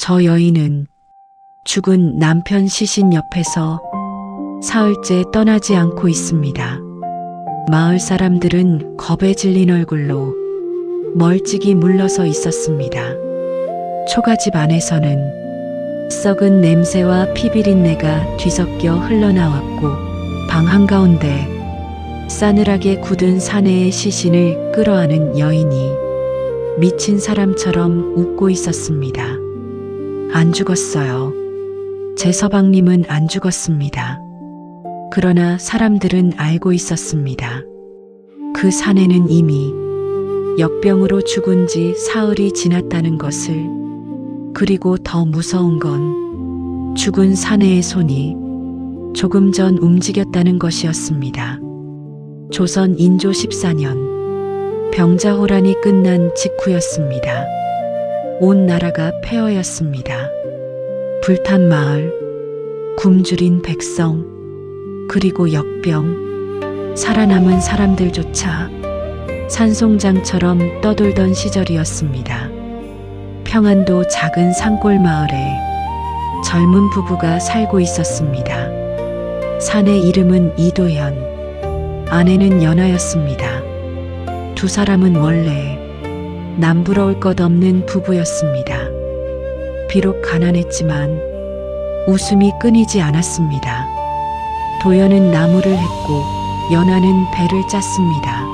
저 여인은 죽은 남편 시신 옆에서 사흘째 떠나지 않고 있습니다. 마을 사람들은 겁에 질린 얼굴로 멀찍이 물러서 있었습니다. 초가집 안에서는 썩은 냄새와 피비린내가 뒤섞여 흘러나왔고 방 한가운데 싸늘하게 굳은 사내의 시신을 끌어안은 여인이 미친 사람처럼 웃고 있었습니다. 안 죽었어요. 제 서방님은 안 죽었습니다. 그러나 사람들은 알고 있었습니다. 그 사내는 이미 역병으로 죽은 지 사흘이 지났다는 것을. 그리고 더 무서운 건 죽은 사내의 손이 조금 전 움직였다는 것이었습니다. 조선 인조 14년 병자호란이 끝난 직후였습니다. 온 나라가 폐허였습니다. 불탄 마을, 굶주린 백성, 그리고 역병, 살아남은 사람들조차 산송장처럼 떠돌던 시절이었습니다. 평안도 작은 산골 마을에 젊은 부부가 살고 있었습니다. 사내 이름은 이도현, 아내는 연하였습니다. 두 사람은 원래 남부러울 것 없는 부부였습니다. 비록 가난했지만 웃음이 끊이지 않았습니다. 도연은 나무를 했고 연하는 배를 짰습니다.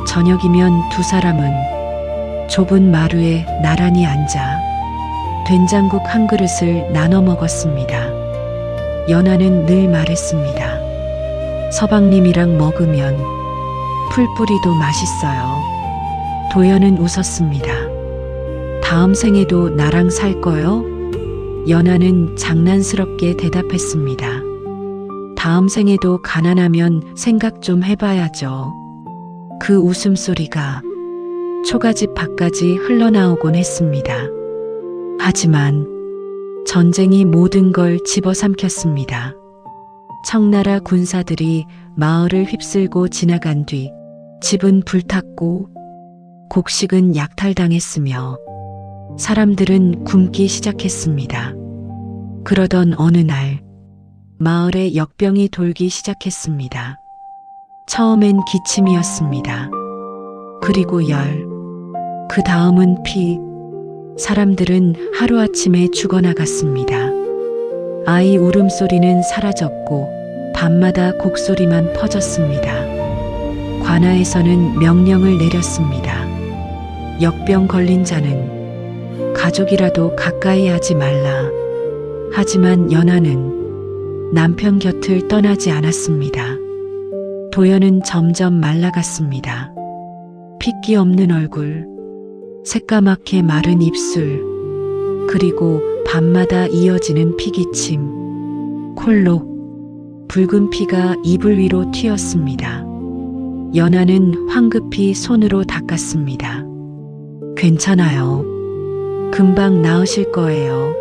저녁이면 두 사람은 좁은 마루에 나란히 앉아 된장국 한 그릇을 나눠 먹었습니다. 연하는 늘 말했습니다. 서방님이랑 먹으면 풀뿌리도 맛있어요. 도연은 웃었습니다. 다음 생에도 나랑 살 거요? 연하는 장난스럽게 대답했습니다. 다음 생에도 가난하면 생각 좀 해봐야죠. 그 웃음소리가 초가집 밖까지 흘러나오곤 했습니다. 하지만 전쟁이 모든 걸 집어삼켰습니다. 청나라 군사들이 마을을 휩쓸고 지나간 뒤 집은 불탔고 곡식은 약탈당했으며 사람들은 굶기 시작했습니다. 그러던 어느 날 마을에 역병이 돌기 시작했습니다. 처음엔 기침이었습니다. 그리고 열, 그 다음은 피. 사람들은 하루아침에 죽어나갔습니다. 아이 울음소리는 사라졌고 밤마다 곡소리만 퍼졌습니다. 관아에서는 명령을 내렸습니다. 역병 걸린 자는 가족이라도 가까이 하지 말라. 하지만 연하는 남편 곁을 떠나지 않았습니다. 도연은 점점 말라갔습니다. 핏기 없는 얼굴, 새까맣게 마른 입술, 그리고 밤마다 이어지는 피기침, 콜록, 붉은 피가 이불 위로 튀었습니다. 연하는 황급히 손으로 닦았습니다. 괜찮아요. 금방 나으실 거예요.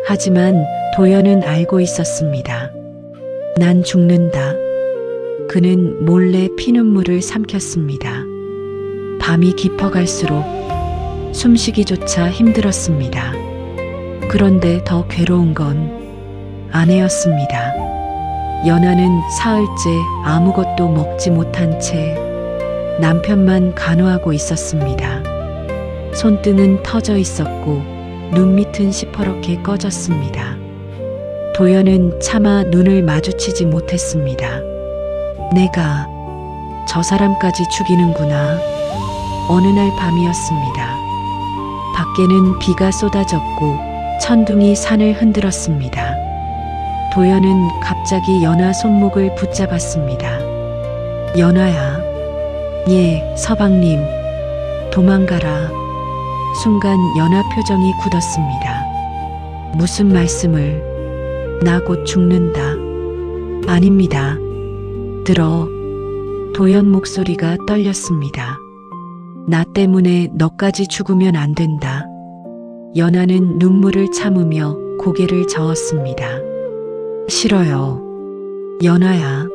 하지만 도연은 알고 있었습니다. 난 죽는다. 그는 몰래 피눈물을 삼켰습니다. 밤이 깊어갈수록 숨쉬기조차 힘들었습니다. 그런데 더 괴로운 건 아내였습니다. 연하는 사흘째 아무것도 먹지 못한 채 남편만 간호하고 있었습니다. 손등은 터져 있었고 눈 밑은 시퍼렇게 꺼졌습니다. 도연은 차마 눈을 마주치지 못했습니다. 내가 저 사람까지 죽이는구나. 어느 날 밤이었습니다. 밖에는 비가 쏟아졌고 천둥이 산을 흔들었습니다. 도연은 갑자기 연하 손목을 붙잡았습니다. 연하야. 예, 서방님. 도망가라. 순간 연하 표정이 굳었습니다. 무슨 말씀을? 나 곧 죽는다. 아닙니다. 들어. 도연 목소리가 떨렸습니다. 나 때문에 너까지 죽으면 안 된다. 연하는 눈물을 참으며 고개를 저었습니다. 싫어요. 연하야.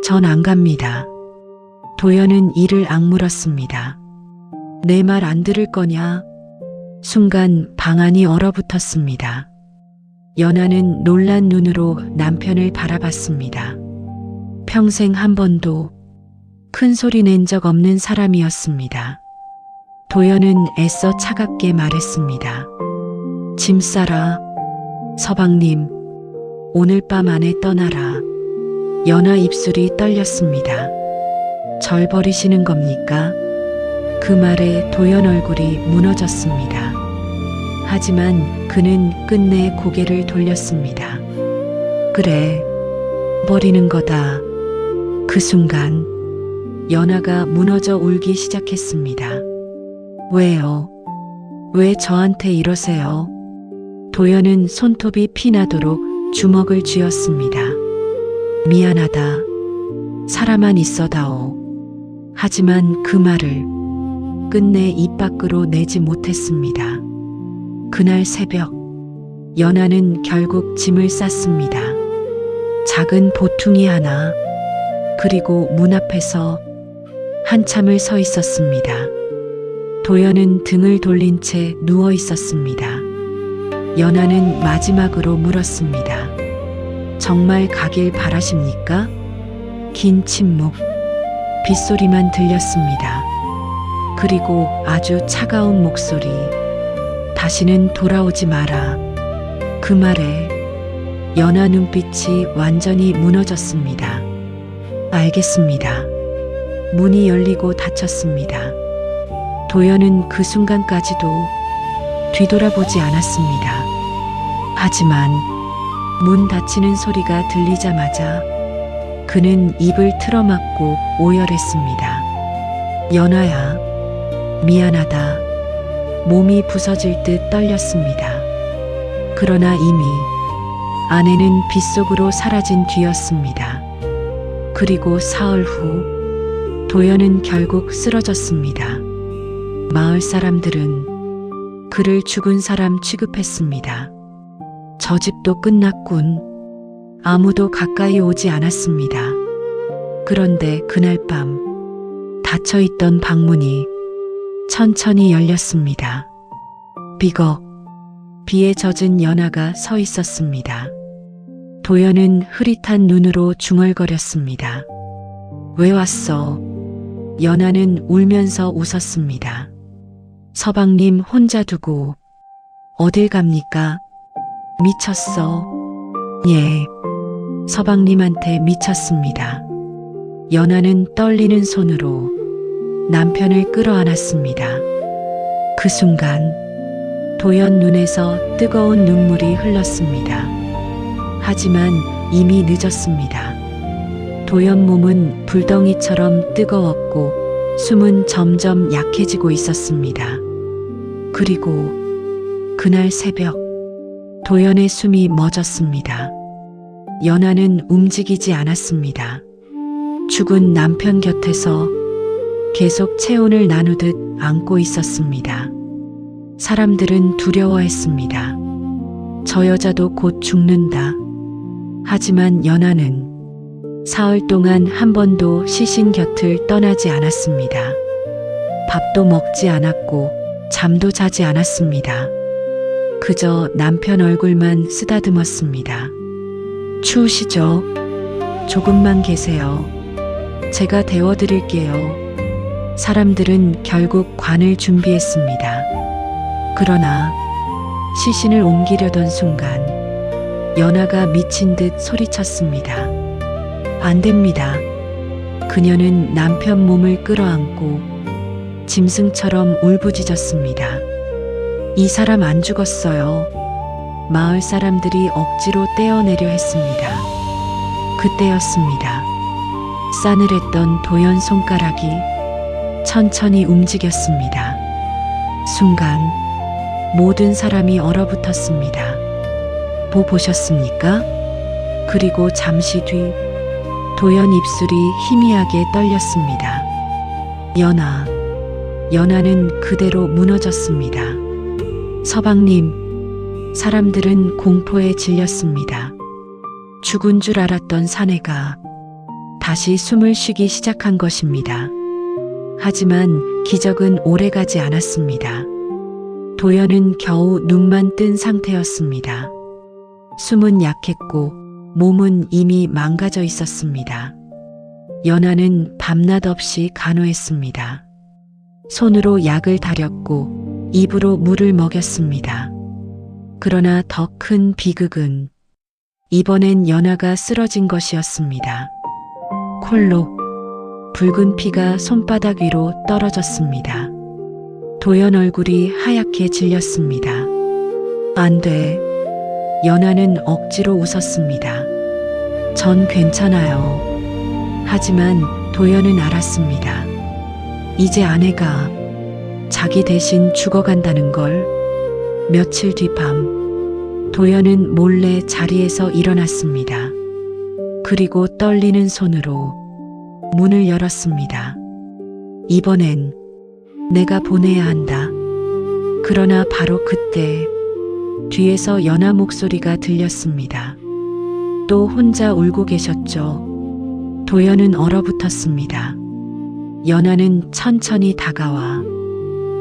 전 안 갑니다. 도연은 이를 악물었습니다. 내 말 안 들을 거냐? 순간 방 안이 얼어붙었습니다. 연하는 놀란 눈으로 남편을 바라봤습니다. 평생 한 번도 큰 소리 낸 적 없는 사람이었습니다. 도연은 애써 차갑게 말했습니다. 짐 싸라. 서방님, 오늘 밤 안에 떠나라. 연하 입술이 떨렸습니다. 절 버리시는 겁니까? 그 말에 도연 얼굴이 무너졌습니다. 하지만 그는 끝내 고개를 돌렸습니다. 그래, 버리는 거다. 그 순간 연하가 무너져 울기 시작했습니다. 왜요? 왜 저한테 이러세요? 도연은 손톱이 피나도록 주먹을 쥐었습니다. 미안하다. 살아만 있어다오. 하지만 그 말을 끝내 입 밖으로 내지 못했습니다. 그날 새벽, 연하는 결국 짐을 쌌습니다. 작은 보퉁이 하나, 그리고 문 앞에서 한참을 서 있었습니다. 도연은 등을 돌린 채 누워 있었습니다. 연하는 마지막으로 물었습니다. 정말 가길 바라십니까? 긴 침묵, 빗소리만 들렸습니다. 그리고 아주 차가운 목소리. 다시는 돌아오지 마라. 그 말에 연하 눈빛이 완전히 무너졌습니다. 알겠습니다. 문이 열리고 닫혔습니다. 도연은 그 순간까지도 뒤돌아보지 않았습니다. 하지만 문 닫히는 소리가 들리자마자 그는 입을 틀어막고 오열했습니다. 연하야, 미안하다. 몸이 부서질 듯 떨렸습니다. 그러나 이미 아내는 빗속으로 사라진 뒤였습니다. 그리고 사흘 후 도연은 결국 쓰러졌습니다. 마을 사람들은 그를 죽은 사람 취급했습니다. 저 집도 끝났군. 아무도 가까이 오지 않았습니다. 그런데 그날 밤 닫혀있던 방문이 천천히 열렸습니다. 비걱, 비에 젖은 연하가 서 있었습니다. 도연은 흐릿한 눈으로 중얼거렸습니다. 왜 왔어? 연하는 울면서 웃었습니다. 서방님 혼자 두고 어딜 갑니까? 미쳤어. 예, 서방님한테 미쳤습니다. 연하는 떨리는 손으로 남편을 끌어안았습니다. 그 순간 도연 눈에서 뜨거운 눈물이 흘렀습니다. 하지만 이미 늦었습니다. 도연 몸은 불덩이처럼 뜨거웠고 숨은 점점 약해지고 있었습니다. 그리고 그날 새벽 도연의 숨이 멎었습니다. 연하는 움직이지 않았습니다. 죽은 남편 곁에서 계속 체온을 나누듯 안고 있었습니다. 사람들은 두려워했습니다. 저 여자도 곧 죽는다. 하지만 연하는 사흘 동안 한 번도 시신 곁을 떠나지 않았습니다. 밥도 먹지 않았고 잠도 자지 않았습니다. 그저 남편 얼굴만 쓰다듬었습니다. 추우시죠? 조금만 계세요. 제가 데워드릴게요. 사람들은 결국 관을 준비했습니다. 그러나 시신을 옮기려던 순간 연하가 미친 듯 소리쳤습니다. 안 됩니다. 그녀는 남편 몸을 끌어안고 짐승처럼 울부짖었습니다. 이 사람 안 죽었어요. 마을 사람들이 억지로 떼어내려 했습니다. 그때였습니다. 싸늘했던 도연 손가락이 천천히 움직였습니다. 순간 모든 사람이 얼어붙었습니다. 보셨습니까? 그리고 잠시 뒤 도연 입술이 희미하게 떨렸습니다. 연하는 그대로 무너졌습니다. 서방님, 사람들은 공포에 질렸습니다. 죽은 줄 알았던 사내가 다시 숨을 쉬기 시작한 것입니다. 하지만 기적은 오래가지 않았습니다. 도연은 겨우 눈만 뜬 상태였습니다. 숨은 약했고 몸은 이미 망가져 있었습니다. 연아는 밤낮 없이 간호했습니다. 손으로 약을 다렸고 입으로 물을 먹였습니다. 그러나 더 큰 비극은 이번엔 연아가 쓰러진 것이었습니다. 콜록 붉은 피가 손바닥 위로 떨어졌습니다. 도연 얼굴이 하얗게 질렸습니다. 안 돼. 연아는 억지로 웃었습니다. 전 괜찮아요. 하지만 도연은 알았습니다. 이제 아내가 자기 대신 죽어간다는 걸. 며칠 뒤 밤, 도연은 몰래 자리에서 일어났습니다. 그리고 떨리는 손으로 문을 열었습니다. 이번엔 내가 보내야 한다. 그러나 바로 그때 뒤에서 연아 목소리가 들렸습니다. 또 혼자 울고 계셨죠. 도연은 얼어붙었습니다. 연아는 천천히 다가와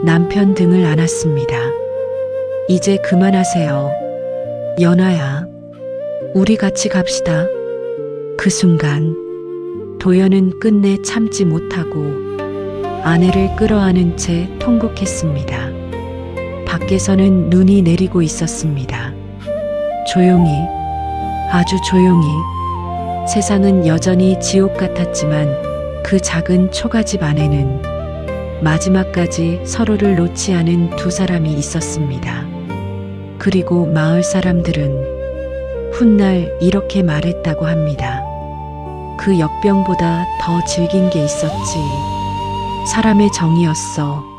남편 등을 안았습니다. 이제 그만하세요. 연아야, 우리 같이 갑시다. 그 순간 도연은 끝내 참지 못하고 아내를 끌어안은 채 통곡했습니다. 밖에서는 눈이 내리고 있었습니다. 조용히, 아주 조용히. 세상은 여전히 지옥 같았지만 그 작은 초가집 안에는 마지막까지 서로를 놓지 않은 두 사람이 있었습니다. 그리고 마을 사람들은 훗날 이렇게 말했다고 합니다. 그 역병보다 더 질긴 게 있었지. 사람의 정이었어.